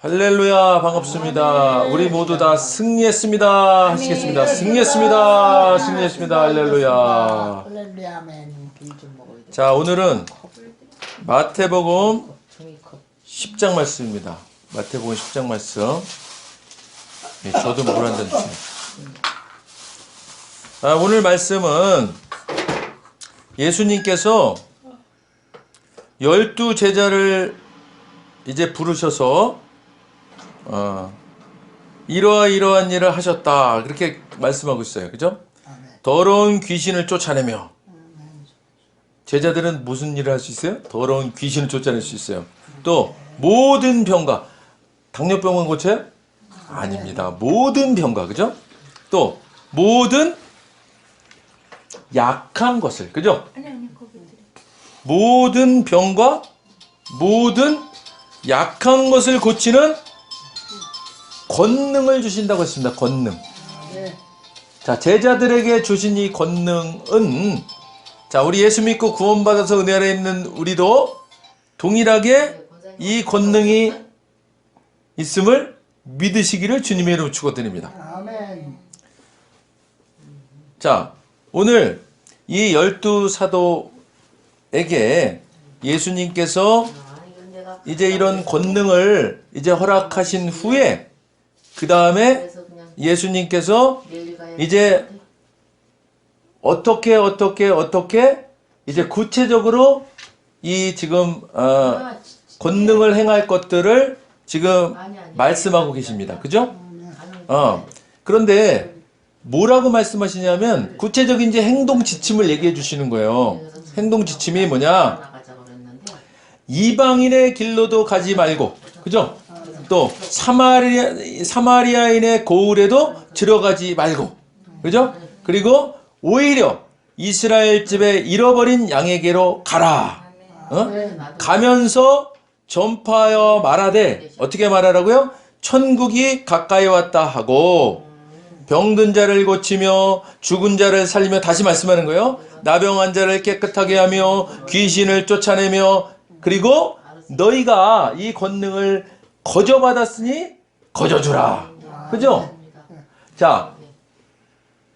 할렐루야, 반갑습니다. 우리 모두 다 승리했습니다. 하시겠습니다. 승리했습니다. 승리했습니다. 할렐루야. 자, 오늘은 마태복음 10장 말씀입니다. 마태복음 10장 말씀. 네, 저도 물 한 잔 주세요. 오늘 말씀은 예수님께서 12 제자를 이제 부르셔서 이러한 일을 하셨다, 그렇게 말씀하고 있어요. 그죠? 더러운 귀신을 쫓아내며. 제자들은 무슨 일을 할 수 있어요? 더러운 귀신을 쫓아낼 수 있어요. 또 모든 병과, 당뇨병은 고쳐요? 아닙니다. 모든 병과, 그죠? 또 모든 약한 것을, 그죠? 모든 병과 모든 약한 것을 고치는 권능을 주신다고 했습니다. 권능. 자, 제자들에게 주신 이 권능은, 자, 우리 예수 믿고 구원받아서 은혜 아래 있는 우리도 동일하게 이 권능이 있음을 믿으시기를 주님의 이름으로 축원드립니다. 자, 오늘 이 12 사도에게 예수님께서 이제 이런 권능을 이제 허락하신 후에, 그 다음에 예수님께서 이제 어떻게 이제 구체적으로 이 지금 권능을 행할 것들을 지금 말씀하고 계십니다. 그죠? 그런데 뭐라고 말씀하시냐면 구체적인 이제 행동 지침을 얘기해 주시는 거예요. 행동 지침이 뭐냐? 이방인의 길로도 가지 말고, 그죠? 또 사마리아인의 고을에도 들어가지 말고, 그죠? 그리고 오히려 이스라엘 집에 잃어버린 양에게로 가라. 가면서 전파하여 말하되, 어떻게 말하라고요? 천국이 가까이 왔다 하고, 병든 자를 고치며 죽은 자를 살리며, 다시 말씀하는 거예요. 나병한 자를 깨끗하게 하며 귀신을 쫓아내며, 그리고 너희가 이 권능을 거저받았으니 거저주라. 그죠? 자,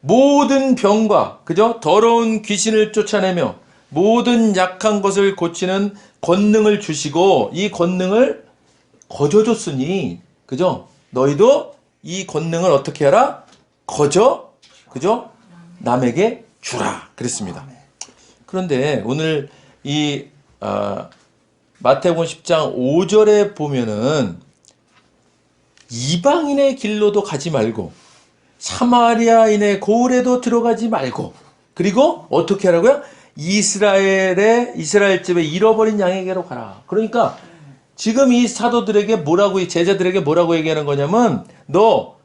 모든 병과, 그죠? 더러운 귀신을 쫓아내며 모든 약한 것을 고치는 권능을 주시고, 이 권능을 거저줬으니, 그죠? 너희도 이 권능을 어떻게 하라? 그죠? 남에게 주라. 그랬습니다. 그런데 오늘 이 마태복음 10장 5절에 보면은 이방인의 길로도 가지 말고 사마리아인의 고을에도 들어가지 말고, 그리고 어떻게 하라고요? 이스라엘 집에 잃어버린 양에게로 가라. 그러니까 지금 이 사도들에게 뭐라고, 이 제자들에게 뭐라고 얘기하는 거냐면, 너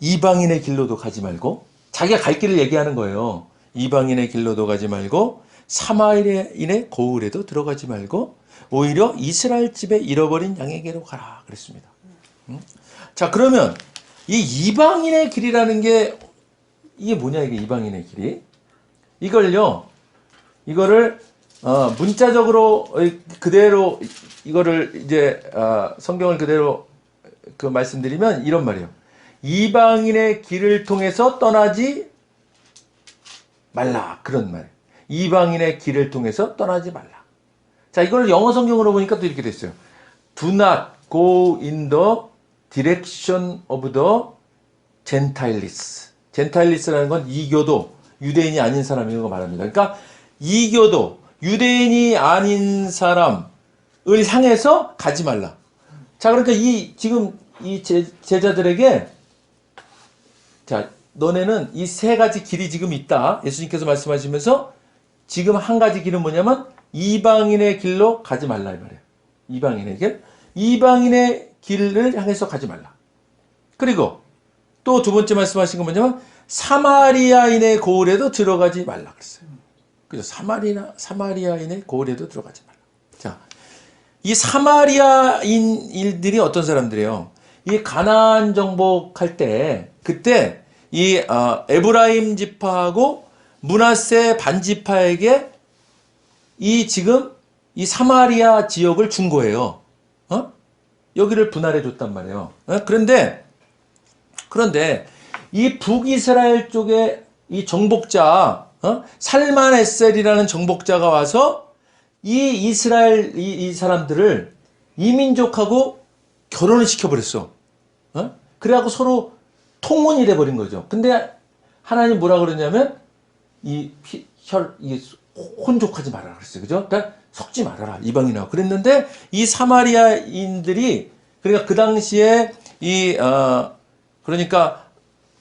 이방인의 길로도 가지 말고, 자기가 갈 길을 얘기하는 거예요. 이방인의 길로도 가지 말고 사마리아인의 고을에도 들어가지 말고 오히려 이스라엘 집에 잃어버린 양에게로 가라 그랬습니다. 자, 그러면 이 이방인의 길이라는 게 이게 뭐냐, 이게 이방인의 길이? 이거를 문자적으로 그대로 이거를 이제 성경을 그대로 말씀드리면 이런 말이에요. 이방인의 길을 통해서 떠나지 말라, 그런 말. 이방인의 길을 통해서 떠나지 말라. 자, 이걸 영어 성경으로 보니까 또 이렇게 됐어요. Do not go in the direction of the Gentiles. Gentiles라는 건 이교도, 유대인이 아닌 사람인 거 말합니다. 그러니까 이교도, 유대인이 아닌 사람을 향해서 가지 말라. 자, 그러니까 지금 이 제자들에게, 자, 너네는 이 세 가지 길이 지금 있다. 예수님께서 말씀하시면서 지금 한 가지 길은 뭐냐면 이방인의 길로 가지 말라, 이 말이에요. 이방인의 길. 이방인의 길을 향해서 가지 말라. 그리고 또 두 번째 말씀하신 건 뭐냐면 사마리아인의 고을에도 들어가지 말라 그랬어요. 그죠? 사마리아인의 고을에도 들어가지 말라. 자, 이 사마리아인들이 어떤 사람들이에요? 이 가나안 정복할 때, 그때 이 에브라임 지파하고 므낫세 반지파에게 지금 이 사마리아 지역을 준 거예요. 여기를 분할해 줬단 말이에요. 그런데 이 북이스라엘 쪽에 이 정복자, 살만에셀이라는 정복자가 와서 이 이스라엘 이 사람들을 이민족하고 결혼을 시켜버렸어. 그래갖고 서로 통혼이 돼버린 거죠. 근데 하나님 뭐라 그러냐면 이게 혼족하지 말아라 그랬어요. 그죠? 그러니까 섞지 말아라 이방인하고 그랬는데 이 사마리아인들이 그러니까 그 당시에 그러니까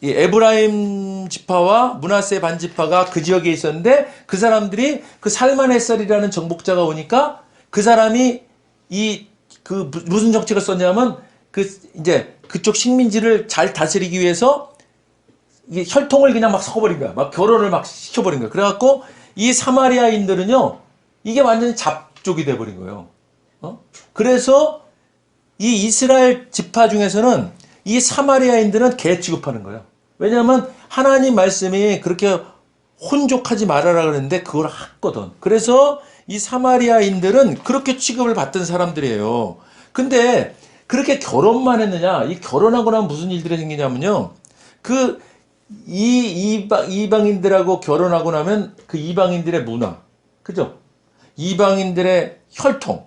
이 에브라임 지파와 므낫세 반지파가 그 지역에 있었는데 그 사람들이 그 살만에셀이라는 정복자가 오니까 그 사람이 무슨 정책을 썼냐면 이제 그쪽 식민지를 잘 다스리기 위해서 이게 혈통을 그냥 막 섞어버린 거야. 막 결혼을 막 시켜버린 거야. 그래갖고 이 사마리아인들은요, 이게 완전히 잡족이 돼버린 거예요. 그래서 이 이스라엘 지파 중에서는 이 사마리아인들은 개 취급하는 거예요. 왜냐하면 하나님 말씀이 그렇게 혼족하지 말아라 그랬는데 그걸 했거든. 그래서 이 사마리아인들은 그렇게 취급을 받던 사람들이에요. 근데 그렇게 결혼만 했느냐? 이 결혼하고 나면 무슨 일들이 생기냐면요. 이방인들하고 결혼하고 나면 그 이방인들의 문화, 그죠? 이방인들의 혈통,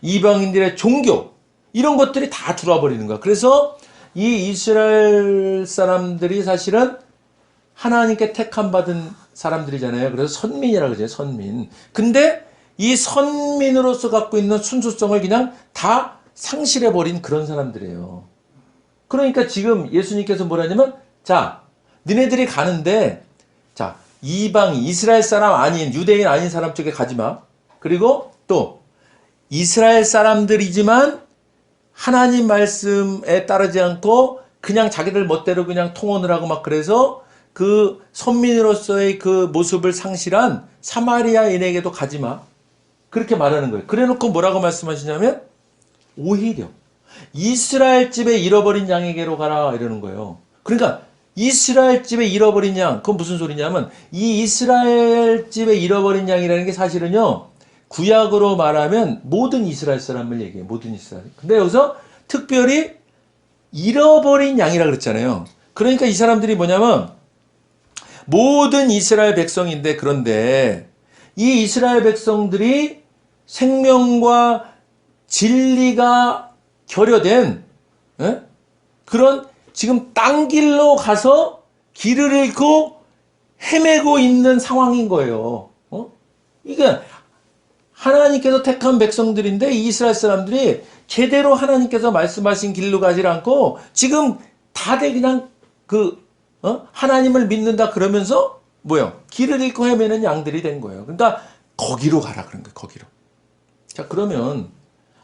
이방인들의 종교, 이런 것들이 다 들어와 버리는 거야. 그래서 이 이스라엘 사람들이 사실은 하나님께 택함 받은 사람들이잖아요. 그래서 선민이라고 그러죠. 선민. 근데 이 선민으로서 갖고 있는 순수성을 그냥 다 상실해 버린 그런 사람들이에요. 그러니까 지금 예수님께서 뭐라냐면, 자, 너네들이 가는데, 자, 이방인, 이스라엘 사람 아닌, 유대인 아닌 사람 쪽에 가지 마. 그리고 또, 이스라엘 사람들이지만, 하나님 말씀에 따르지 않고, 그냥 자기들 멋대로 그냥 통혼을 하고 막 그래서, 그 선민으로서의 그 모습을 상실한 사마리아인에게도 가지 마. 그렇게 말하는 거예요. 그래 놓고 뭐라고 말씀하시냐면, 오히려, 이스라엘 집에 잃어버린 양에게로 가라. 이러는 거예요. 그러니까, 이스라엘 집에 잃어버린 양, 그건 무슨 소리냐면, 이 이스라엘 집에 잃어버린 양이라는 게 사실은요, 구약으로 말하면 모든 이스라엘 사람을 얘기해요. 모든 이스라엘. 근데 여기서 특별히 잃어버린 양이라 그랬잖아요. 그러니까 이 사람들이 뭐냐면, 모든 이스라엘 백성인데, 그런데, 이 이스라엘 백성들이 생명과 진리가 결여된, 그런 지금 딴 길로 가서 길을 잃고 헤매고 있는 상황인 거예요. 이게 하나님께서 택한 백성들인데 이 이스라엘 사람들이 제대로 하나님께서 말씀하신 길로 가지 않고 지금 다들 그냥 하나님을 믿는다 그러면서 뭐요? 길을 잃고 헤매는 양들이 된 거예요. 그러니까 거기로 가라 그런 거예요. 거기로. 자, 그러면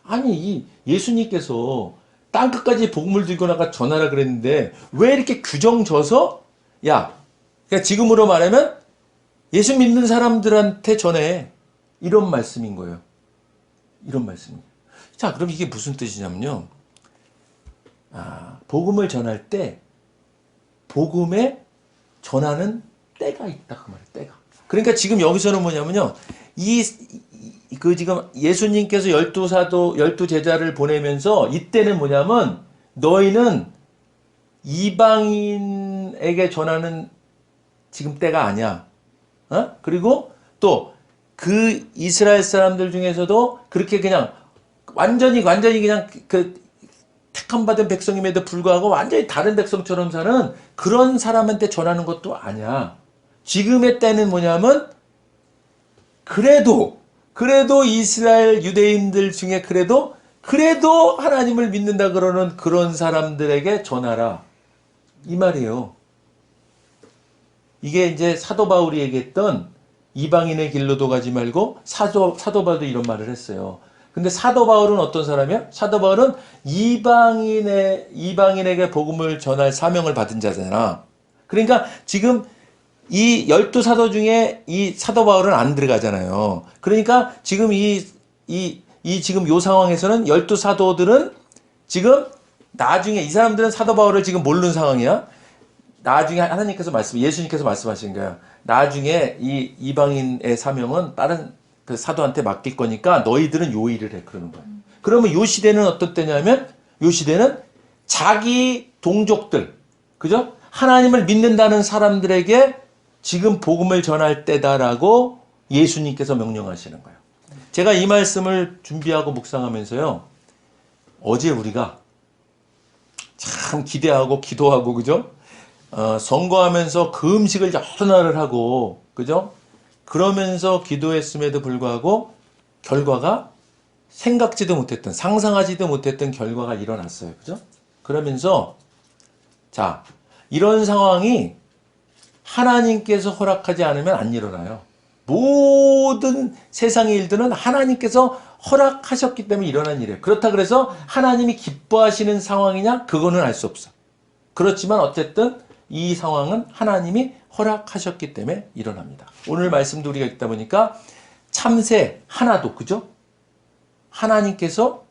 아니 이 예수님께서 땅 끝까지 복음을 들고 나가 전하라 그랬는데 왜 이렇게 규정 져서 그냥 지금으로 말하면 예수 믿는 사람들한테 전해 이런 말씀인 거예요. 이런 말씀이에요. 자, 그럼 이게 무슨 뜻이냐면요. 복음을 전할 때 복음에 전하는 때가 있다 그 말이에요. 때가. 그러니까 지금 여기서는 뭐냐면요. 지금 예수님께서 12 제자를 보내면서 이때는 뭐냐면 너희는 이방인에게 전하는 지금 때가 아니야. 그리고 또 그 이스라엘 사람들 중에서도 그렇게 그냥 완전히 그냥 택함 받은 백성임에도 불구하고 완전히 다른 백성처럼 사는 그런 사람한테 전하는 것도 아니야. 지금의 때는 뭐냐면 그래도 이스라엘 유대인들 중에 그래도 하나님을 믿는다 그러는 그런 사람들에게 전하라. 이 말이에요. 이게 이제 사도 바울이 얘기했던 이방인의 길로도 가지 말고 사도 바울도 이런 말을 했어요. 근데 사도 바울은 어떤 사람이야? 사도 바울은 이방인에게 복음을 전할 사명을 받은 자잖아. 그러니까 지금 이 12사도 중에 이 사도 바울은 안 들어가잖아요. 그러니까 지금 지금 요 상황에서는 12사도들은 지금 나중에 이 사람들은 사도 바울을 지금 모르는 상황이야. 나중에 예수님께서 말씀하신 거야. 나중에 이 이방인의 사명은 다른 그 사도한테 맡길 거니까 너희들은 요 일을 해. 그러는 거야. 그러면 요 시대는 어떤 때냐면 요 시대는 자기 동족들, 그죠? 하나님을 믿는다는 사람들에게 지금 복음을 전할 때다라고 예수님께서 명령하시는 거예요. 제가 이 말씀을 준비하고 묵상하면서요. 어제 우리가 참 기대하고 기도하고 그죠? 선거하면서 그 음식을 여러 날을 하고 그죠? 그러면서 기도했음에도 불구하고 결과가 생각지도 못했던 상상하지도 못했던 결과가 일어났어요. 그죠? 그러면서 자 이런 상황이 하나님께서 허락하지 않으면 안 일어나요. 모든 세상의 일들은 하나님께서 허락하셨기 때문에 일어난 일이에요. 그렇다 그래서 하나님이 기뻐하시는 상황이냐? 그거는 알 수 없어. 그렇지만 어쨌든 이 상황은 하나님이 허락하셨기 때문에 일어납니다. 오늘 말씀도 우리가 읽다 보니까 참새 하나도 그죠? 하나님께서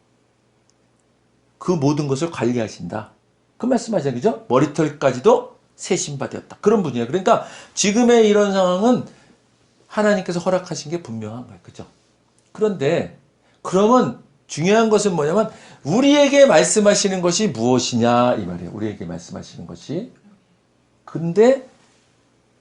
그 모든 것을 관리하신다. 그 말씀하시잖아요. 그죠? 머리털까지도 세신바 되었다. 그런 분이에요. 그러니까 지금의 이런 상황은 하나님께서 허락하신 게 분명한 거예요. 그죠? 그런데 그러면 중요한 것은 뭐냐면 우리에게 말씀하시는 것이 무엇이냐 이 말이에요. 우리에게 말씀하시는 것이. 근데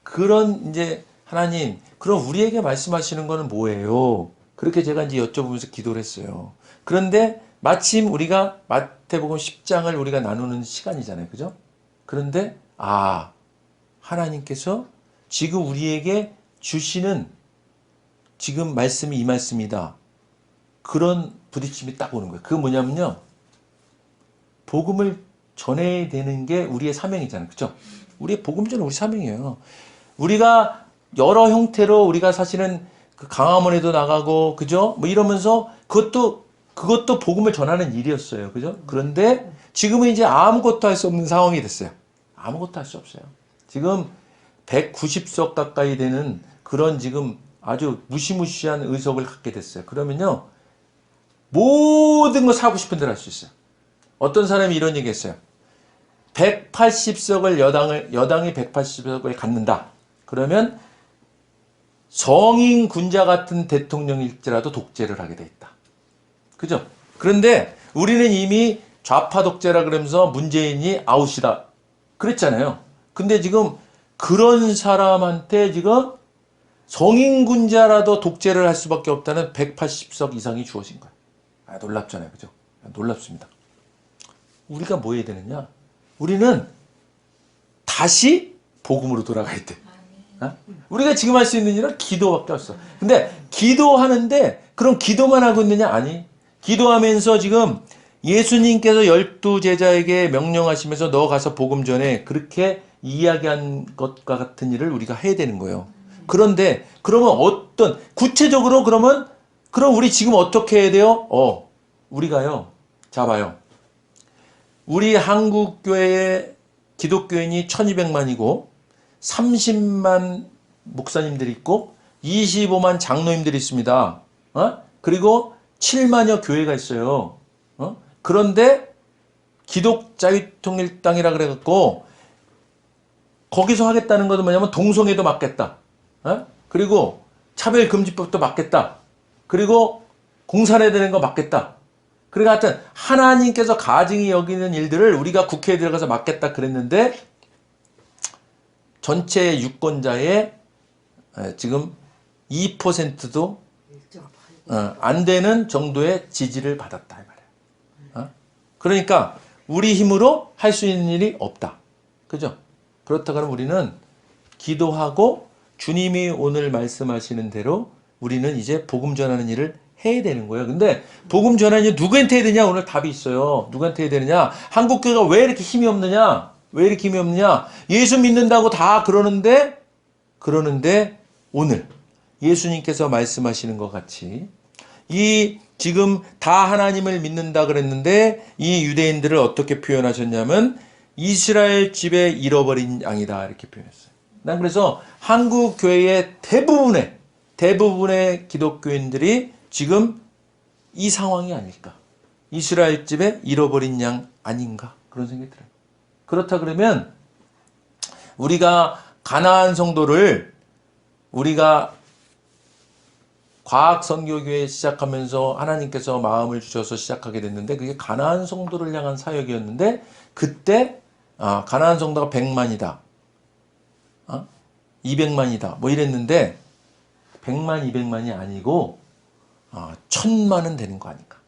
그런 이제 하나님 그럼 우리에게 말씀하시는 거는 뭐예요? 그렇게 제가 이제 여쭤보면서 기도를 했어요. 그런데 마침 우리가 마태복음 10장을 우리가 나누는 시간이잖아요. 그죠? 그런데 하나님께서 지금 우리에게 주시는 지금 말씀이 이 말씀이다. 그런 부딪힘이 딱 오는 거예요. 그게 뭐냐면요. 복음을 전해야 되는 게 우리의 사명이잖아요. 그죠? 우리의 복음 전은 우리 사명이에요. 우리가 여러 형태로 우리가 사실은 그 강화문에도 나가고 그죠? 뭐 이러면서 그것도 복음을 전하는 일이었어요. 그죠? 그런데 지금은 이제 아무것도 할 수 없는 상황이 됐어요. 아무것도 할 수 없어요. 지금 190석 가까이 되는 그런 지금 아주 무시무시한 의석을 갖게 됐어요. 그러면요. 모든 거 사고 싶은 대로 할 수 있어요. 어떤 사람이 이런 얘기 했어요. 180석을 여당이 180석을 갖는다. 그러면 성인 군자 같은 대통령일지라도 독재를 하게 돼 있다. 그죠? 그런데 우리는 이미 좌파 독재라 그러면서 문재인이 아웃이다. 그랬잖아요. 근데 지금 그런 사람한테 지금 성인 군자라도 독재를 할 수밖에 없다는 180석 이상이 주어진 거예요. 놀랍잖아요. 그죠? 놀랍습니다. 우리가 뭐 해야 되느냐? 우리는 다시 복음으로 돌아가야 돼. 우리가 지금 할 수 있는 일은 기도밖에 없어. 근데 기도하는데 그럼 기도만 하고 있느냐? 아니. 기도하면서 지금 예수님께서 12제자에게 명령하시면서 너 가서 복음 전해 그렇게 이야기한 것과 같은 일을 우리가 해야 되는 거예요. 그런데 그러면 구체적으로 그럼 우리 지금 어떻게 해야 돼요? 우리가요. 자 봐요. 우리 한국 교회의 기독교인이 1200만이고 30만 목사님들이 있고 25만 장로님들이 있습니다. 그리고 7만여 교회가 있어요. 그런데 기독자유통일당이라 그래갖고 거기서 하겠다는 것은 뭐냐면 동성애도 막겠다. 그리고 차별금지법도 막겠다. 그리고 공산해 되는 거 막겠다. 그러니까 하여튼 하나님께서 가증히 여기는 일들을 우리가 국회에 들어가서 막겠다 그랬는데 전체 유권자의 지금 2%도 안 되는 정도의 지지를 받았다 이 말이에요. 그러니까 우리 힘으로 할 수 있는 일이 없다. 그죠? 그렇다고 하면 우리는 기도하고 주님이 오늘 말씀하시는 대로 우리는 이제 복음 전하는 일을 해야 되는 거예요. 근데 복음 전하는 일 누구한테 해야 되냐? 오늘 답이 있어요. 누구한테 해야 되느냐? 한국교회가 왜 이렇게 힘이 없느냐? 왜 이렇게 힘이 없느냐? 예수 믿는다고 다 그러는데 오늘 예수님께서 말씀하시는 것 같이 이 지금 다 하나님을 믿는다 그랬는데 이 유대인들을 어떻게 표현하셨냐면 이스라엘 집에 잃어버린 양이다 이렇게 표현했어요. 난 그래서 한국 교회의 대부분의 기독교인들이 지금 이 상황이 아닐까. 이스라엘 집에 잃어버린 양 아닌가 그런 생각이 들어요. 그렇다 그러면 우리가 가나안 성도를 우리가 과학 선교교회 시작하면서 하나님께서 마음을 주셔서 시작하게 됐는데 그게 가나안 성도를 향한 사역이었는데 그때 가나안 성도가 100만이다. 200만이다. 뭐 이랬는데 100만, 200만이 아니고 1000만은 되는 거 아닌가.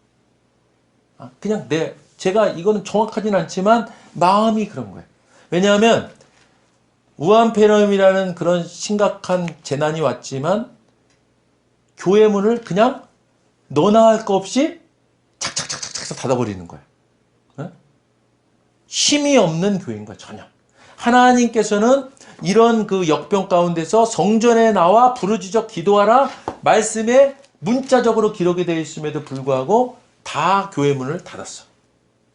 그냥 제가 이거는 정확하진 않지만 마음이 그런 거예요. 왜냐하면 우한폐렴이라는 그런 심각한 재난이 왔지만 교회 문을 그냥 너나 할 거 없이 착착착착착 닫아버리는 거예요. 힘이 없는 교회인 거예요, 전혀. 하나님께서는 이런 그 역병 가운데서 성전에 나와 부르짖어 기도하라 말씀에 문자적으로 기록이 되어 있음에도 불구하고 다 교회 문을 닫았어.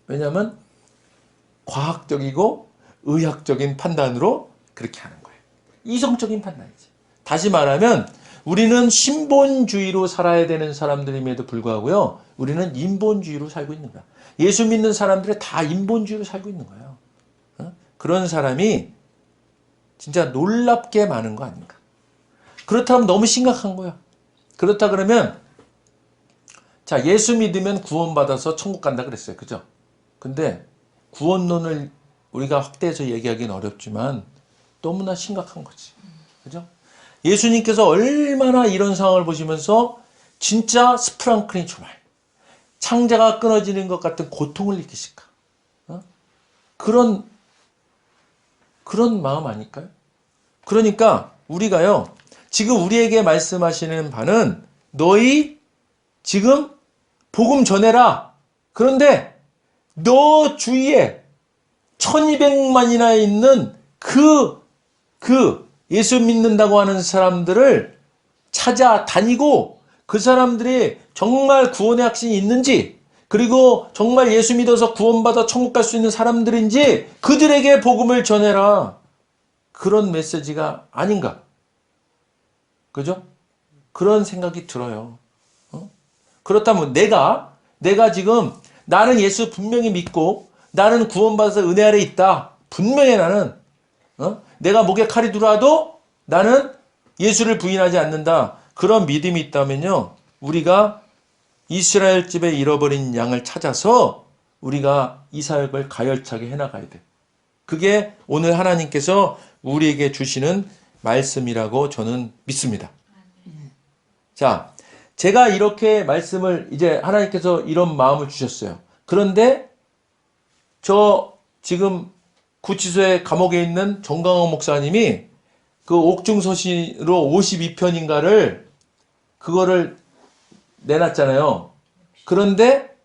왜냐하면 과학적이고 의학적인 판단으로 그렇게 하는 거예요. 이성적인 판단이지. 다시 말하면 우리는 신본주의로 살아야 되는 사람들임에도 불구하고요. 우리는 인본주의로 살고 있는 거야. 예수 믿는 사람들이 다 인본주의로 살고 있는 거예요. 그런 사람이 진짜 놀랍게 많은 거 아닌가. 그렇다면 너무 심각한 거야. 그렇다 그러면 자, 예수 믿으면 구원받아서 천국 간다 그랬어요. 그죠? 근데 구원론을 우리가 확대해서 얘기하기는 어렵지만 너무나 심각한 거지. 그죠? 예수님께서 얼마나 이런 상황을 보시면서 진짜 스프랑클린 주말, 창자가 끊어지는 것 같은 고통을 느끼실까? 그런 마음 아닐까요? 그러니까 우리가요, 지금 우리에게 말씀하시는 바는 너희 지금 복음 전해라. 그런데 너 주위에 1200만이나 있는 그 예수 믿는다고 하는 사람들을 찾아다니고 그 사람들이 정말 구원의 확신이 있는지 그리고 정말 예수 믿어서 구원받아 천국 갈 수 있는 사람들인지 그들에게 복음을 전해라. 그런 메시지가 아닌가. 그죠? 그런 생각이 들어요. 그렇다면 내가 지금 나는 예수 분명히 믿고 나는 구원받아서 은혜 아래 있다. 분명히 나는 내가 목에 칼이 들어와도 나는 예수를 부인하지 않는다. 그런 믿음이 있다면요. 우리가 이스라엘 집에 잃어버린 양을 찾아서 우리가 이 사역을 가열차게 해나가야 돼. 그게 오늘 하나님께서 우리에게 주시는 말씀이라고 저는 믿습니다. 자, 제가 이렇게 말씀을 이제 하나님께서 이런 마음을 주셨어요. 그런데 저 지금 구치소에 감옥에 있는 정강호 목사님이 그 옥중서신으로 52편인가를 그거를 내놨잖아요. 그런데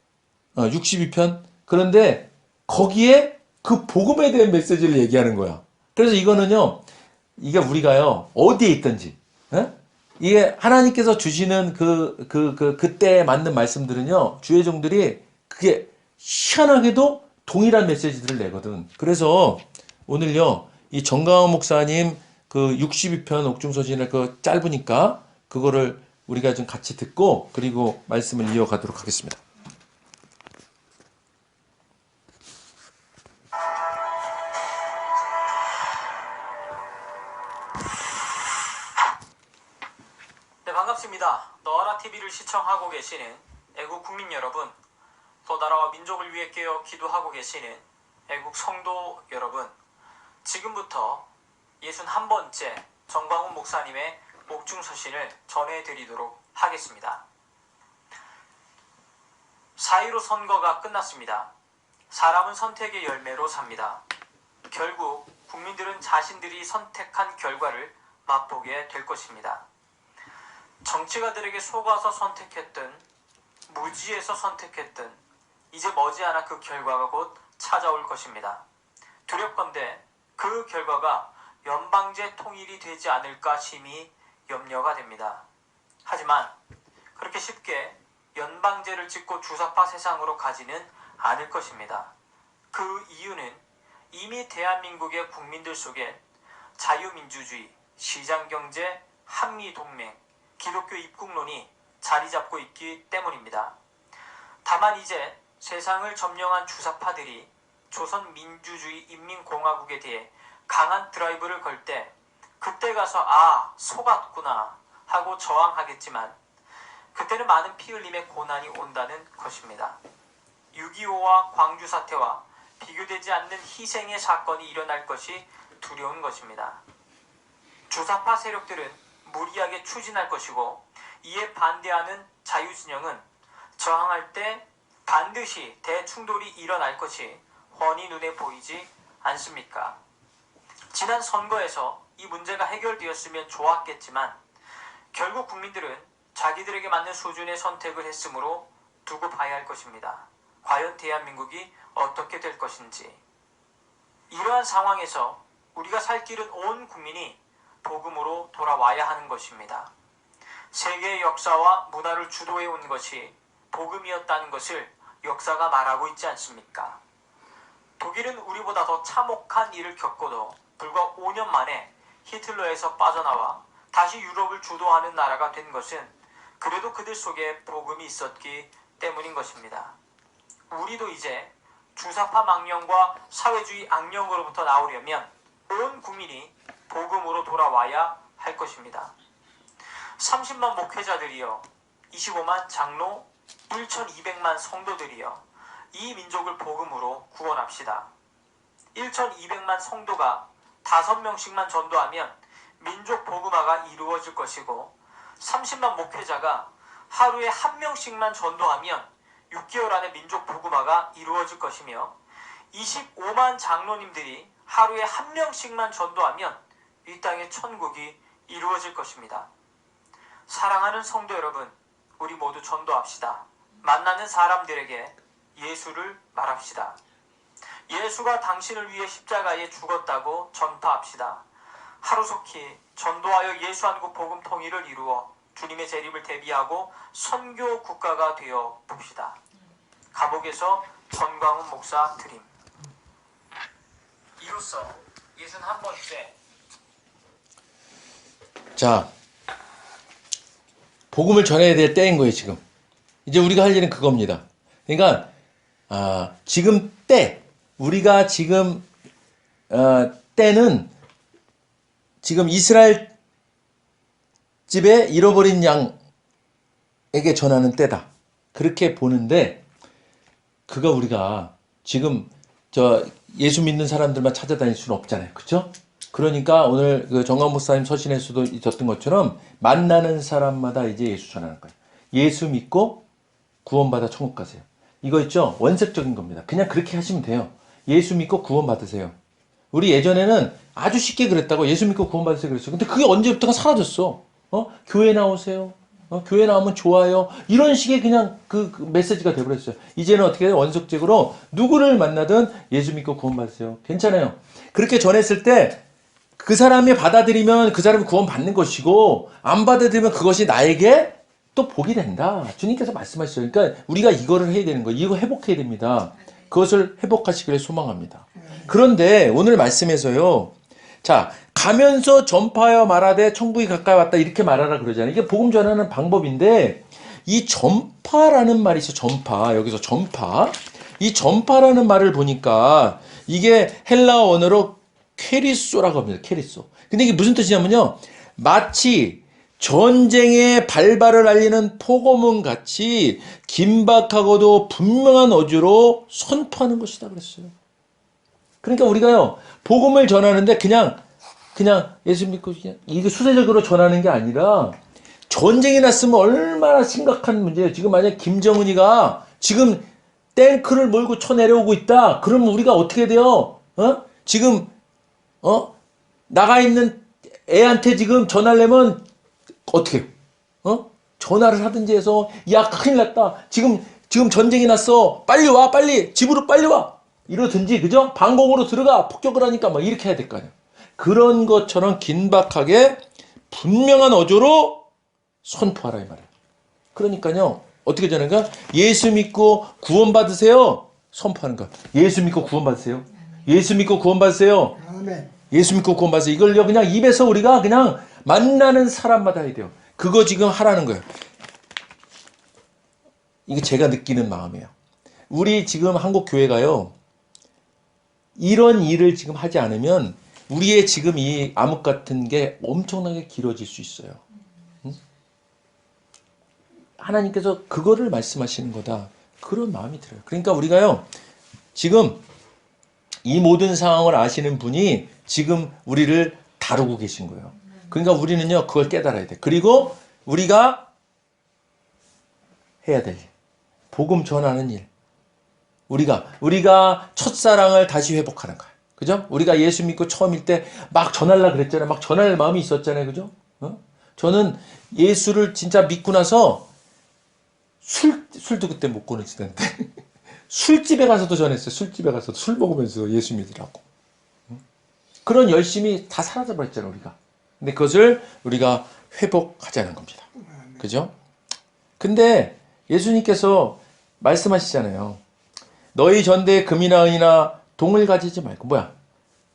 62편. 그런데 거기에 그 복음에 대한 메시지를 얘기하는 거야. 그래서 이거는요. 이게 우리가요. 어디에 있든지 이게 하나님께서 주시는 그때에 맞는 말씀들은요. 주의종들이 그게 희한하게도 동일한 메시지들을 내거든. 그래서 오늘요. 이 정강호 목사님 그 62편 옥중서신을 그 짧으니까 그거를 우리가 좀 같이 듣고 그리고 말씀을 이어가도록 하겠습니다. 네, 반갑습니다. 너와라 TV를 시청하고 계시는 애국 국민 여러분, 또 나라와 민족을 위해 깨어 기도하고 계시는 애국 성도 여러분, 지금부터 61번째 정광훈 목사님의 옥중서신을 전해드리도록 하겠습니다. 4.15 선거가 끝났습니다. 사람은 선택의 열매로 삽니다. 결국 국민들은 자신들이 선택한 결과를 맛보게 될 것입니다. 정치가들에게 속아서 선택했든 무지해서 선택했든 이제 머지않아 그 결과가 곧 찾아올 것입니다. 두렵건대 그 결과가 연방제 통일이 되지 않을까 심히 염려가 됩니다. 하지만 그렇게 쉽게 연방제를 짓고 주사파 세상으로 가지는 않을 것입니다. 그 이유는 이미 대한민국의 국민들 속에 자유민주주의, 시장경제, 한미동맹, 기독교 입국론이 자리 잡고 있기 때문입니다. 다만 이제 세상을 점령한 주사파들이 조선민주주의 인민공화국에 대해 강한 드라이브를 걸 때 그때 가서 속았구나 하고 저항하겠지만 그때는 많은 피 흘림의 고난이 온다는 것입니다. 6.25와 광주 사태와 비교되지 않는 희생의 사건이 일어날 것이 두려운 것입니다. 주사파 세력들은 무리하게 추진할 것이고 이에 반대하는 자유진영은 저항할 때 반드시 대충돌이 일어날 것이 훤히 눈에 보이지 않습니까? 지난 선거에서 이 문제가 해결되었으면 좋았겠지만 결국 국민들은 자기들에게 맞는 수준의 선택을 했으므로 두고 봐야 할 것입니다. 과연 대한민국이 어떻게 될 것인지. 이러한 상황에서 우리가 살 길은 온 국민이 복음으로 돌아와야 하는 것입니다. 세계의 역사와 문화를 주도해 온 것이 복음이었다는 것을 역사가 말하고 있지 않습니까? 독일은 우리보다 더 참혹한 일을 겪고도 불과 5년 만에 히틀러에서 빠져나와 다시 유럽을 주도하는 나라가 된 것은 그래도 그들 속에 복음이 있었기 때문인 것입니다. 우리도 이제 주사파 망령과 사회주의 악령으로부터 나오려면 온 국민이 복음으로 돌아와야 할 것입니다. 30만 목회자들이여, 25만 장로, 1,200만 성도들이여, 이 민족을 복음으로 구원합시다. 1,200만 성도가 5명씩만 전도하면 민족 복음화가 이루어질 것이고 30만 목회자가 하루에 1명씩만 전도하면 6개월 안에 민족 복음화가 이루어질 것이며 25만 장로님들이 하루에 1명씩만 전도하면 이 땅의 천국이 이루어질 것입니다. 사랑하는 성도 여러분, 우리 모두 전도합시다. 만나는 사람들에게 예수를 말합시다. 예수가 당신을 위해 십자가에 죽었다고 전파합시다. 하루속히 전도하여 예수 한국 복음 통일을 이루어 주님의 재림을 대비하고 선교 국가가 되어 봅시다. 감옥에서 전광훈 목사 드림. 이로써 61번째. 자, 복음을 전해야 될 때인 거예요, 지금. 이제 우리가 할 일은 그겁니다. 그러니까, 지금 우리가 지금, 때는 지금 이스라엘 집에 잃어버린 양에게 전하는 때다. 그렇게 보는데, 그거 우리가 지금 예수 믿는 사람들만 찾아다닐 수는 없잖아요. 그쵸? 그러니까 오늘 그 정광 목사님 서신에서도 있었던 것처럼 만나는 사람마다 이제 예수 전하는 거예요. 예수 믿고 구원받아 천국 가세요. 이거 있죠? 원색적인 겁니다. 그냥 그렇게 하시면 돼요. 예수 믿고 구원받으세요. 우리 예전에는 아주 쉽게 그랬다고 예수 믿고 구원받으세요 그랬어요. 근데 그게 언제부턴가 사라졌어. 교회 나오세요. 교회 나오면 좋아요. 이런 식의 그냥 그 메시지가 돼버렸어요. 이제는 어떻게 해요? 원색적으로 누구를 만나든 예수 믿고 구원받으세요. 괜찮아요. 그렇게 전했을 때 그 사람이 받아들이면 그 사람이 구원받는 것이고 안 받아들이면 그것이 나에게 또 복이 된다. 주님께서 말씀하셨어요. 그러니까 우리가 이거를 해야 되는 거예요. 이거 회복해야 됩니다. 그것을 회복하시기를 소망합니다. 그런데 오늘 말씀에서요. 자, 가면서 전파하여 말하되 천국이 가까이 왔다 이렇게 말하라 그러잖아요. 이게 복음 전하는 방법인데 이 전파라는 말이 있어요. 전파. 여기서 전파. 이 전파라는 말을 보니까 이게 헬라어 언어로 퀘리소라고 합니다. 퀘리소. 근데 이게 무슨 뜻이냐면요. 마치 전쟁의 발발을 알리는 포고문 같이 긴박하고도 분명한 어조로 선포하는 것이다 그랬어요. 그러니까 우리가요. 복음을 전하는데 그냥 예수 믿고 그냥 이게 수세적으로 전하는 게 아니라 전쟁이 났으면 얼마나 심각한 문제예요. 지금 만약 김정은이가 지금 탱크를 몰고 쳐내려오고 있다. 그러면 우리가 어떻게 돼요? 지금 나가 있는 애한테 지금 전화하려면 어떻게 해요? 전화를 하든지 해서 야 큰일 났다. 지금 전쟁이 났어. 빨리 와. 빨리 집으로 빨리 와. 이러든지 그죠? 방공으로 들어가. 폭격을 하니까 막 이렇게 해야 될 거 아니에요. 그런 것처럼 긴박하게 분명한 어조로 선포하라 이 말이에요. 그러니까요. 어떻게 전하는가? 예수 믿고 구원받으세요. 선포하는 거. 예수 믿고 구원받으세요. 예수 믿고 구원받으세요. 아멘. 예수 믿고 구원받으세요. 이걸요 그냥 입에서 우리가 그냥 만나는 사람마다 해야 돼요. 그거 지금 하라는 거예요. 이게 제가 느끼는 마음이에요. 우리 지금 한국 교회가요. 이런 일을 지금 하지 않으면 우리의 지금 이 암흑 같은 게 엄청나게 길어질 수 있어요. 응? 하나님께서 그거를 말씀하시는 거다. 그런 마음이 들어요. 그러니까 우리가요, 지금 이 모든 상황을 아시는 분이 지금 우리를 다루고 계신 거예요. 그러니까 우리는요, 그걸 깨달아야 돼. 그리고 우리가 해야 될 일. 복음 전하는 일. 우리가 첫사랑을 다시 회복하는 거야. 그죠? 우리가 예수 믿고 처음일 때 막 전하려고 그랬잖아요. 막 전할 마음이 있었잖아요. 그죠? 저는 예수를 진짜 믿고 나서 술도 그때 못 끊어지던데. 술집에 가서도 전했어요. 술집에 가서도 술 먹으면서 예수 믿으라고. 그런 열심이 다 사라져버렸잖아요. 우리가. 근데 그것을 우리가 회복하자는 겁니다. 그죠? 근데 예수님께서 말씀하시잖아요. 너희 전대에 금이나 은이나 동을 가지지 말고,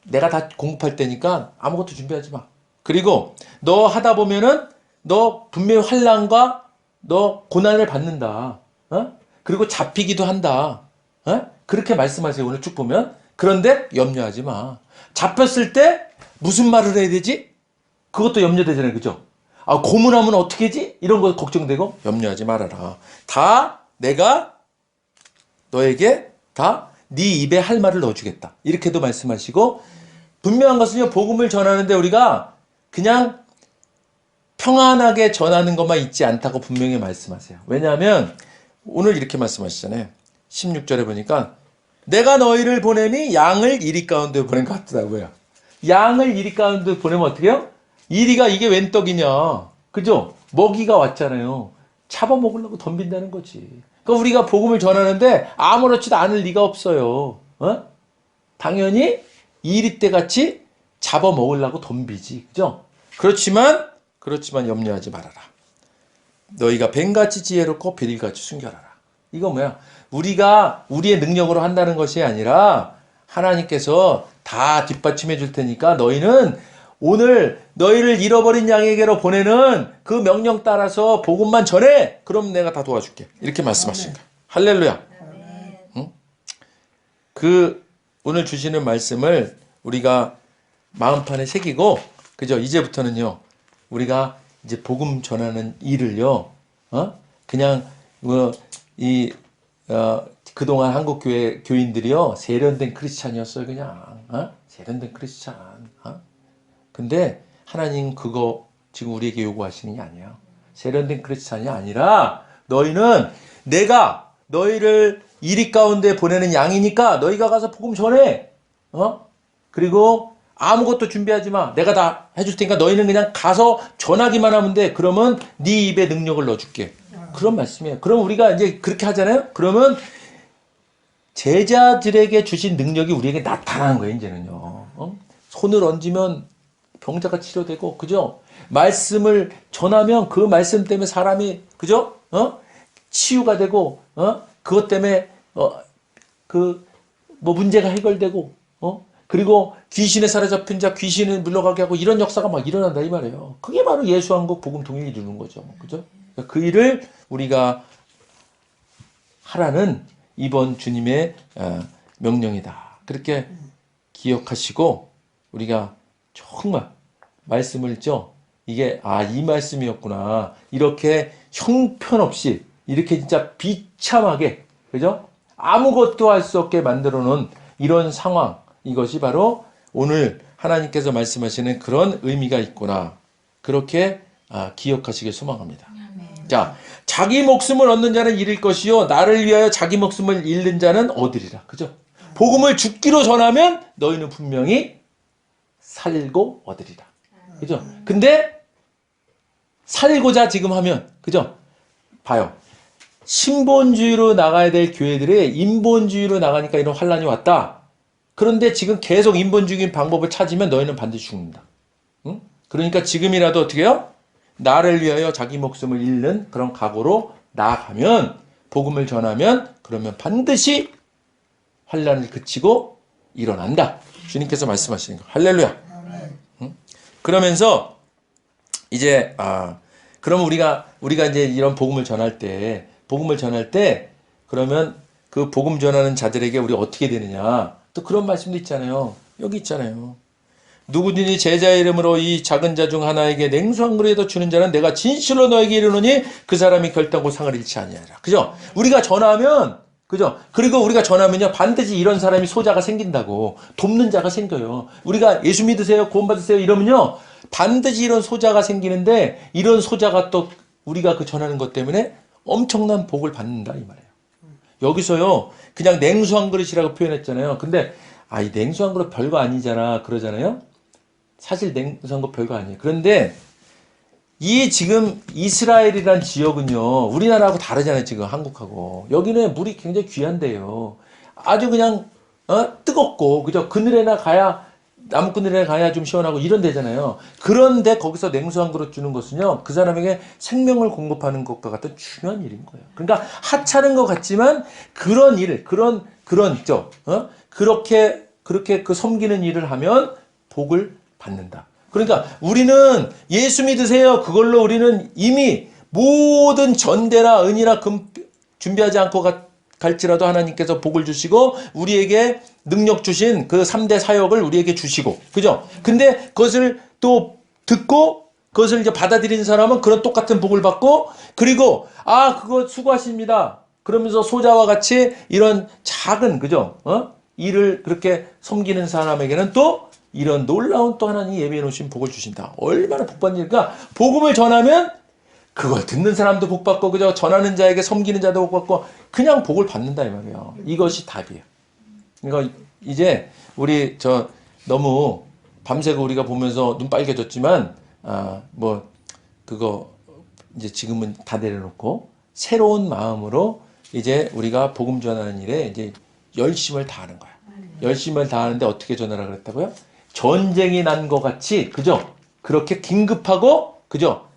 내가 다 공급할 때니까 아무것도 준비하지 마. 그리고 너 하다 보면은 너 분명히 환난과 너 고난을 받는다. 그리고 잡히기도 한다. 그렇게 말씀하세요. 오늘 쭉 보면. 그런데 염려하지 마. 잡혔을 때 무슨 말을 해야 되지? 그것도 염려되잖아요. 그죠? 고문하면 어떻게 하지? 이런 거 걱정되고 염려하지 말아라. 다 내가 너에게 다 네 입에 할 말을 넣어주겠다. 이렇게도 말씀하시고, 분명한 것은요, 복음을 전하는데 우리가 그냥 평안하게 전하는 것만 있지 않다고 분명히 말씀하세요. 왜냐하면 오늘 이렇게 말씀하시잖아요. 16절에 보니까 내가 너희를 보내니 양을 이리 가운데 보낸 것 같더라고요. 양을 이리 가운데 보내면 어떻게 해요? 이리가 이게 웬 떡이냐. 그죠? 먹이가 왔잖아요. 잡아먹으려고 덤빈다는 거지. 그러니까 우리가 복음을 전하는데 아무렇지도 않을 리가 없어요. 당연히 이리때 같이 잡아먹으려고 덤비지. 그죠? 그렇지만 염려하지 말아라. 너희가 뱀같이 지혜롭고 비릴같이 순결하라. 이거 뭐야? 우리가 우리의 능력으로 한다는 것이 아니라 하나님께서 다 뒷받침해 줄 테니까 너희는 오늘 너희를 잃어버린 양에게로 보내는 그 명령 따라서 복음만 전해. 그럼 내가 다 도와줄게. 이렇게 말씀하신 거예요. 할렐루야. 응? 그 오늘 주시는 말씀을 우리가 마음판에 새기고, 그죠? 이제부터는요, 우리가 이제 복음 전하는 일을요, 그냥 그동안 한국 교인들이요, 세련된 크리스찬이었어요. 그냥 세련된 크리스찬. 근데 하나님 그거 지금 우리에게 요구하시는 게 아니에요. 세련된 크리스찬이 아니라 너희는 내가 너희를 이리 가운데 보내는 양이니까 너희가 가서 복음 전해. 그리고 아무것도 준비하지 마. 내가 다 해줄 테니까 너희는 그냥 가서 전하기만 하면 돼. 그러면 네 입에 능력을 넣어줄게. 그런 말씀이에요. 그럼 우리가 이제 그렇게 하잖아요. 그러면 제자들에게 주신 능력이 우리에게 나타나는 거예요. 이제는요. 손을 얹으면 병자가 치료되고, 그죠? 말씀을 전하면 그 말씀 때문에 사람이, 그죠? 치유가 되고, 그것 때문에 문제가 해결되고, 그리고 귀신에 사로잡힌 자 귀신을 물러가게 하고, 이런 역사가 막 일어난다 이 말이에요. 그게 바로 예수왕국 복음 통일을 이루는 거죠. 그죠? 그 일을 우리가 하라는 이번 주님의 명령이다. 그렇게 기억하시고, 우리가 정말 말씀을 이게 이 말씀이었구나. 이렇게 형편없이 이렇게 진짜 비참하게, 그죠? 아무것도 할 수 없게 만들어 놓은 이런 상황, 이것이 바로 오늘 하나님께서 말씀하시는 그런 의미가 있구나. 그렇게 기억하시길 소망합니다. 자, 자기 목숨을 얻는 자는 잃을 것이요 나를 위하여 자기 목숨을 잃는 자는 얻으리라. 그죠? 복음을 죽기로 전하면 너희는 분명히 살고 얻으리라. 그죠? 근데 살고자 지금 하면, 그죠? 봐요. 신본주의로 나가야 될 교회들이 인본주의로 나가니까 이런 환란이 왔다. 그런데 지금 계속 인본주의적인 방법을 찾으면 너희는 반드시 죽는다. 응? 그러니까 지금이라도 어떻게 해요? 나를 위하여 자기 목숨을 잃는 그런 각오로 나아가면, 복음을 전하면, 그러면 반드시 환란을 그치고 일어난다. 주님께서 말씀하시는 거. 할렐루야. 응? 그러면서 이제 그러면 우리가 이제 이런 복음을 전할 때 그러면 그 복음 전하는 자들에게 우리 어떻게 되느냐? 또 그런 말씀도 있잖아요. 여기 있잖아요. 누구든지 제자의 이름으로 이 작은 자 중 하나에게 냉수 한 그릇이라도 주는 자는 내가 진실로 너에게 이르노니 그 사람이 결단코 상을 잃지 아니하리라. 그죠? 우리가 전하면, 그죠? 그리고 우리가 전하면요, 반드시 이런 사람이 소자가 생긴다고. 돕는 자가 생겨요. 우리가 예수 믿으세요, 구원 받으세요 이러면요, 반드시 이런 소자가 생기는데, 이런 소자가 또 우리가 그 전하는 것 때문에 엄청난 복을 받는다 이 말이에요. 여기서요, 그냥 냉수 한 그릇이라고 표현했잖아요. 근데 이 냉수 한 그릇 별거 아니잖아 그러잖아요. 사실 냉수 한 그릇 별거 아니에요. 그런데 이 지금 이스라엘이란 지역은요, 우리나라하고 다르잖아요. 지금 한국하고. 여기는 물이 굉장히 귀한데요. 아주 그냥 뜨겁고, 그죠? 그늘에나 가야, 나무 그늘에 가야 좀 시원하고 이런 데잖아요. 그런데 거기서 냉수 한 그릇 주는 것은요, 그 사람에게 생명을 공급하는 것과 같은 중요한 일인 거예요. 그러니까 하찮은 것 같지만 그런 일, 그런 있죠. 그렇게 그 섬기는 일을 하면 복을 받는다. 그러니까 우리는 예수 믿으세요. 그걸로 우리는 이미 모든 전대나 은이나 금 준비하지 않고 갈지라도 하나님께서 복을 주시고 우리에게 능력 주신 그 3대 사역을 우리에게 주시고, 그죠? 근데 그것을 또 듣고 그것을 이제 받아들이는 사람은 그런 똑같은 복을 받고, 그리고 그거 수고하십니다. 그러면서 소자와 같이 이런 작은, 그죠? 일을 그렇게 섬기는 사람에게는 또 이런 놀라운 또 하나님이 예비해 놓으신 복을 주신다. 얼마나 복받는 일까? 복음을 전하면 그걸 듣는 사람도 복 받고, 그죠? 전하는 자에게 섬기는 자도 복 받고, 그냥 복을 받는다 이 말이에요. 이것이 답이에요. 그러니까 이제 우리 너무 밤새고 우리가 보면서 눈 빨개졌지만 그거 이제 지금은 다 내려놓고 새로운 마음으로 이제 우리가 복음 전하는 일에 이제 열심을 다하는 거야. 열심을 다하는데 어떻게 전하라 그랬다고요? 전쟁이 난 것 같이, 그죠? 그렇게 긴급하고, 그죠?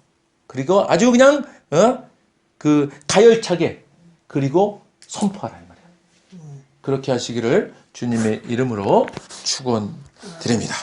그리고 아주 그냥 가열차게, 그리고 선포하라 이 말이에요. 그렇게 하시기를 주님의 이름으로 축원드립니다.